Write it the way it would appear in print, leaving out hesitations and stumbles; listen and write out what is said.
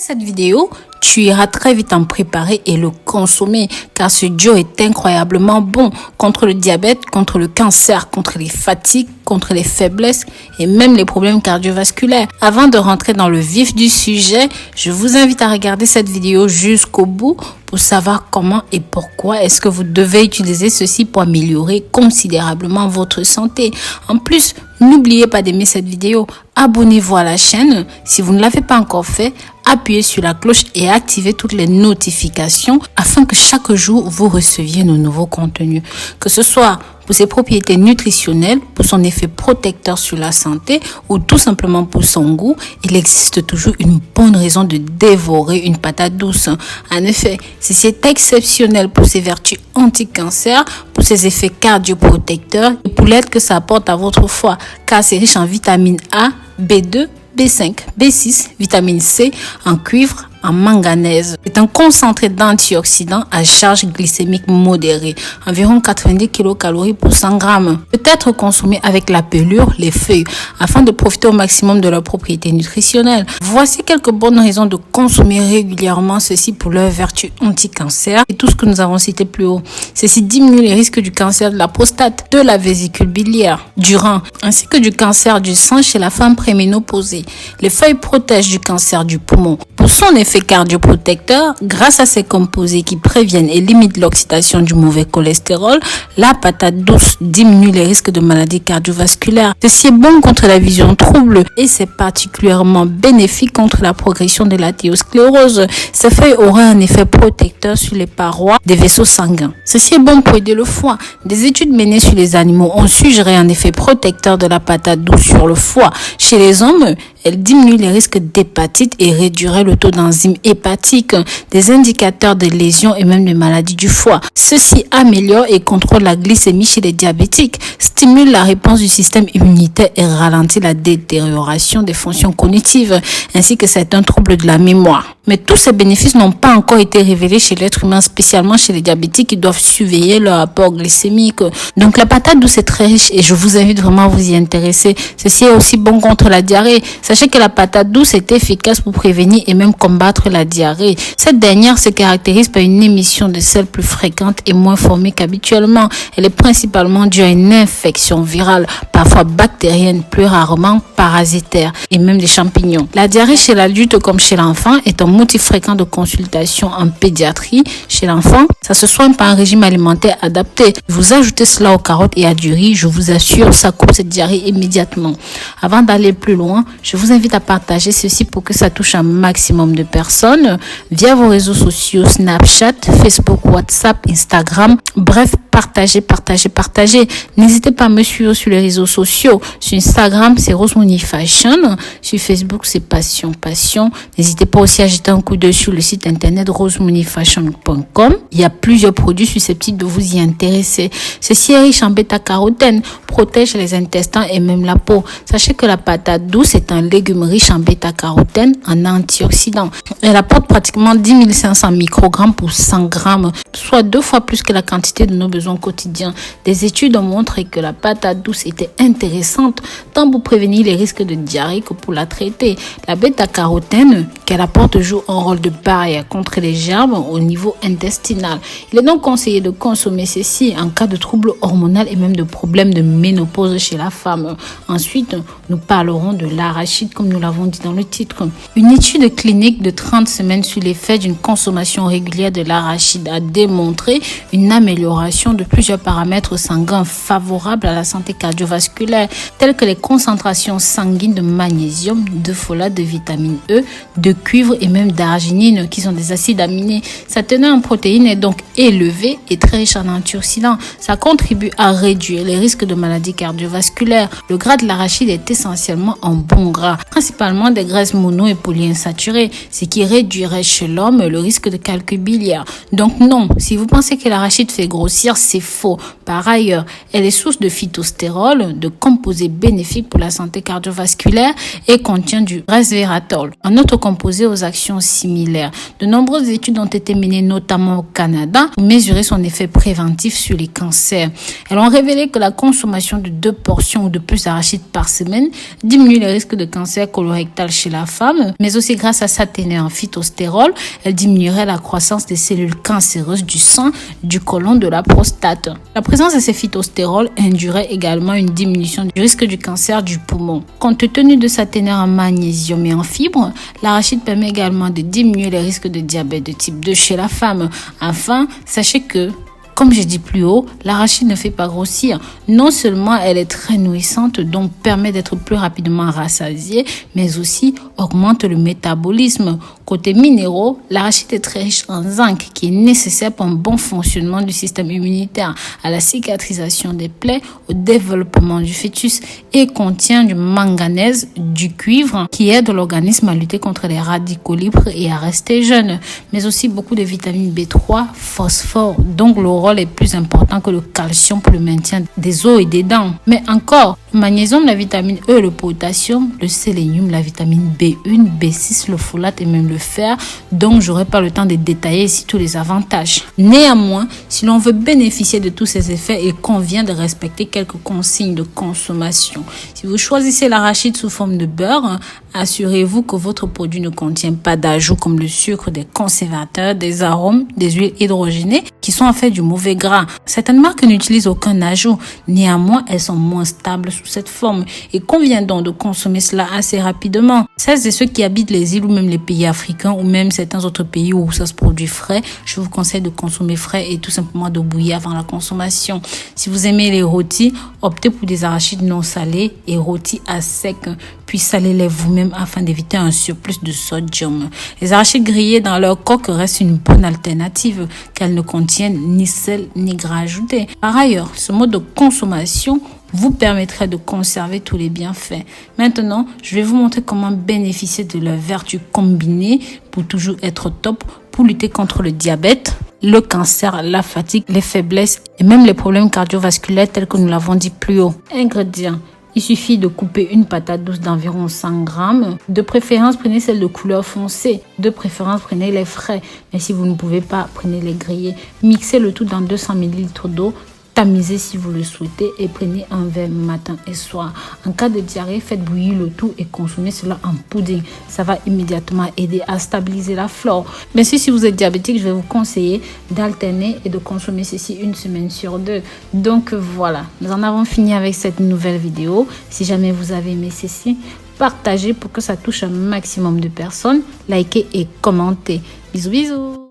Cette vidéo, tu iras très vite en préparer et le consommer car ce duo est incroyablement bon contre le diabète, contre le cancer, contre les fatigues, contre les faiblesses et même les problèmes cardiovasculaires. Avant de rentrer dans le vif du sujet, je vous invite à regarder cette vidéo jusqu'au bout pour savoir comment et pourquoi est-ce que vous devez utiliser ceci pour améliorer considérablement votre santé. En plus, n'oubliez pas d'aimer cette vidéo, abonnez-vous à la chaîne si vous ne l'avez pas encore fait, appuyez sur la cloche et activez toutes les notifications afin que chaque jour vous receviez nos nouveaux contenus. Que ce soit pour ses propriétés nutritionnelles, pour son effet protecteur sur la santé ou tout simplement pour son goût, il existe toujours une bonne raison de dévorer une patate douce. En effet, ceci est exceptionnel pour ses vertus anti-cancer, pour ses effets cardioprotecteurs et pour l'aide que ça apporte à votre foie, car c'est riche en vitamine A, B2, B5, B6, vitamine C, en cuivre, en manganèse. C'est un concentré d'antioxydants à charge glycémique modérée, environ 90 kcal pour 100 grammes. Peut être consommé avec la pelure, les feuilles, afin de profiter au maximum de leurs propriétés nutritionnelles. Voici quelques bonnes raisons de consommer régulièrement ceci pour leurs vertus anti-cancer et tout ce que nous avons cité plus haut. Ceci diminue les risques du cancer de la prostate, de la vésicule biliaire, du rein, ainsi que du cancer du sang chez la femme préménopausée. Les feuilles protègent du cancer du poumon. Pour son effet cardioprotecteur, grâce à ces composés qui préviennent et limitent l'oxydation du mauvais cholestérol, la patate douce diminue les risques de maladies cardiovasculaires. Ceci est bon contre la vision trouble et c'est particulièrement bénéfique contre la progression de l'artériosclérose. Ces feuilles auraient un effet protecteur sur les parois des vaisseaux sanguins. Ceci est bon pour aider le foie. Des études menées sur les animaux ont suggéré un effet protecteur de la patate douce sur le foie. Chez les hommes, elle diminue les risques d'hépatite et réduirait le taux d'enzymes hépatiques, des indicateurs de lésions et même de maladies du foie. Ceci améliore et contrôle la glycémie chez les diabétiques, stimule la réponse du système immunitaire et ralentit la détérioration des fonctions cognitives, ainsi que certains troubles de la mémoire. Mais tous ces bénéfices n'ont pas encore été révélés chez l'être humain, spécialement chez les diabétiques qui doivent surveiller leur apport glycémique. Donc la patate douce est très riche et je vous invite vraiment à vous y intéresser. Ceci est aussi bon contre la diarrhée. Sachez que la patate douce est efficace pour prévenir et même combattre la diarrhée. Cette dernière se caractérise par une émission de sel plus fréquente et moins formée qu'habituellement. Elle est principalement due à une infection virale, parfois bactérienne, plus rarement parasitaire et même des champignons. La diarrhée chez l'adulte comme chez l'enfant est un motif fréquent de consultation en pédiatrie. Chez l'enfant, ça se soigne par un régime alimentaire adapté. Vous ajoutez cela aux carottes et à du riz, je vous assure, ça coupe cette diarrhée immédiatement. Avant d'aller plus loin, je vous invite à partager ceci pour que ça touche un maximum de personnes via vos réseaux sociaux, Snapchat, Facebook, WhatsApp, Instagram. Bref, partagez. N'hésitez pas à me suivre sur les réseaux sociaux. Sur Instagram, c'est Rosemoney Fashion. Sur Facebook, c'est Passion. N'hésitez pas aussi à jeter un coup d'œil sur le site internet rosemoneyfashion.com. Il y a plusieurs produits susceptibles de vous y intéresser. Ceci est riche en bêta-carotène, protège les intestins et même la peau. Sachez que la patate douce est un légume riche en bêta-carotène, en antioxydants. Elle apporte pratiquement 10 500 microgrammes pour 100 grammes, soit 2 fois plus que la quantité de nos besoins quotidiens. Des études ont montré que la patate douce était intéressante tant pour prévenir les risques de diarrhée que pour la traiter. La bêta-carotène qu'elle apporte joue un rôle de barrière contre les germes au niveau intestinal. Il est donc conseillé de consommer ceci en cas de troubles hormonaux et même de problèmes de ménopause chez la femme. Ensuite, nous parlerons de l'arachide comme nous l'avons dit dans le titre. Une étude clinique de 30 semaines sur l'effet d'une consommation régulière de l'arachide a démontré une amélioration de plusieurs paramètres sanguins favorables à la santé cardiovasculaire, tels que les concentrations sanguines de magnésium, de folate, de vitamine E, de cuivre et même d'arginine qui sont des acides aminés. Sa teneur en protéines est donc élevée et très riche en antioxydants. Ça contribue à réduire les risques de maladies cardiovasculaires. Le gras de l'arachide est essentiellement en bon gras, principalement des graisses mono et polyinsaturées, ce qui réduirait chez l'homme le risque de calcul biliaire. Donc non, Si vous pensez que l'arachide fait grossir, c'est faux. Par ailleurs, elle est source de phytostérol, de composés bénéfiques pour la santé cardiovasculaire et contient du resveratrol, un autre composé aux actions similaires. De nombreuses études ont été menées notamment au Canada pour mesurer son effet préventif sur les cancers. Elles ont révélé que la consommation de 2 portions ou de plus d'arachides par semaine diminue les risques de cancer colorectal chez la femme, mais aussi grâce à sa teneur en phytostérol, elle diminuerait la croissance des cellules cancéreuses du sang, du côlon, de la prostate. La présence de ces phytostérols induirait également une diminution du risque du cancer du poumon. Compte tenu de sa teneur en magnésium et en fibres, l'arachide permet également de diminuer les risques de diabète de type 2 chez la femme. Enfin, sachez que, comme j'ai dit plus haut, l'arachide ne fait pas grossir. Non seulement elle est très nourrissante, donc permet d'être plus rapidement rassasié, mais aussi augmente le métabolisme. Côté minéraux, l'arachide est très riche en zinc, qui est nécessaire pour un bon fonctionnement du système immunitaire, à la cicatrisation des plaies, au développement du fœtus, et contient du manganèse, du cuivre, qui aide l'organisme à lutter contre les radicaux libres et à rester jeune, mais aussi beaucoup de vitamine B3, phosphore, donc le rôle est plus important que le calcium pour le maintien des os et des dents. Mais encore, le magnésium, la vitamine E, le potassium, le sélénium, la vitamine B1, B6, le folate et même le fer. Donc, j'aurai pas le temps de détailler ici tous les avantages. Néanmoins, si l'on veut bénéficier de tous ces effets, il convient de respecter quelques consignes de consommation. Si vous choisissez l'arachide sous forme de beurre, assurez-vous que votre produit ne contient pas d'ajouts comme le sucre, des conservateurs, des arômes, des huiles hydrogénées qui sont en fait du mauvais gras. Certaines marques n'utilisent aucun ajout. Néanmoins, elles sont moins stables sous cette forme. Il convient donc de consommer cela assez rapidement. Celles et ceux qui habitent les îles ou même les pays africains ou même certains autres pays où ça se produit frais, je vous conseille de consommer frais et tout simplement de bouillir avant la consommation. Si vous aimez les rôtis, optez pour des arachides non salés et rôtis à sec, puis salez-les vous-même afin d'éviter un surplus de sodium. Les arachides grillés dans leur coque restent une bonne alternative car elles ne contiennent ni sel ni gras ajoutés. Par ailleurs, ce mode de consommation vous permettrait de conserver tous les bienfaits. Maintenant, je vais vous montrer comment bénéficier de leurs vertus combinées pour toujours être top, pour lutter contre le diabète, le cancer, la fatigue, les faiblesses et même les problèmes cardiovasculaires tels que nous l'avons dit plus haut. Ingrédients. Il suffit de couper une patate douce d'environ 100 grammes. De préférence, prenez celle de couleur foncée. De préférence, prenez les frais. Mais si vous ne pouvez pas, prenez les grillés. Mixez le tout dans 200 ml d'eau. Tamisez si vous le souhaitez et prenez un verre matin et soir. En cas de diarrhée, faites bouillir le tout et consommez cela en pudding. Ça va immédiatement aider à stabiliser la flore. Mais si vous êtes diabétique, je vais vous conseiller d'alterner et de consommer ceci 1 semaine sur 2. Donc voilà, nous en avons fini avec cette nouvelle vidéo. Si jamais vous avez aimé ceci, partagez pour que ça touche un maximum de personnes. Likez et commentez. Bisous bisous.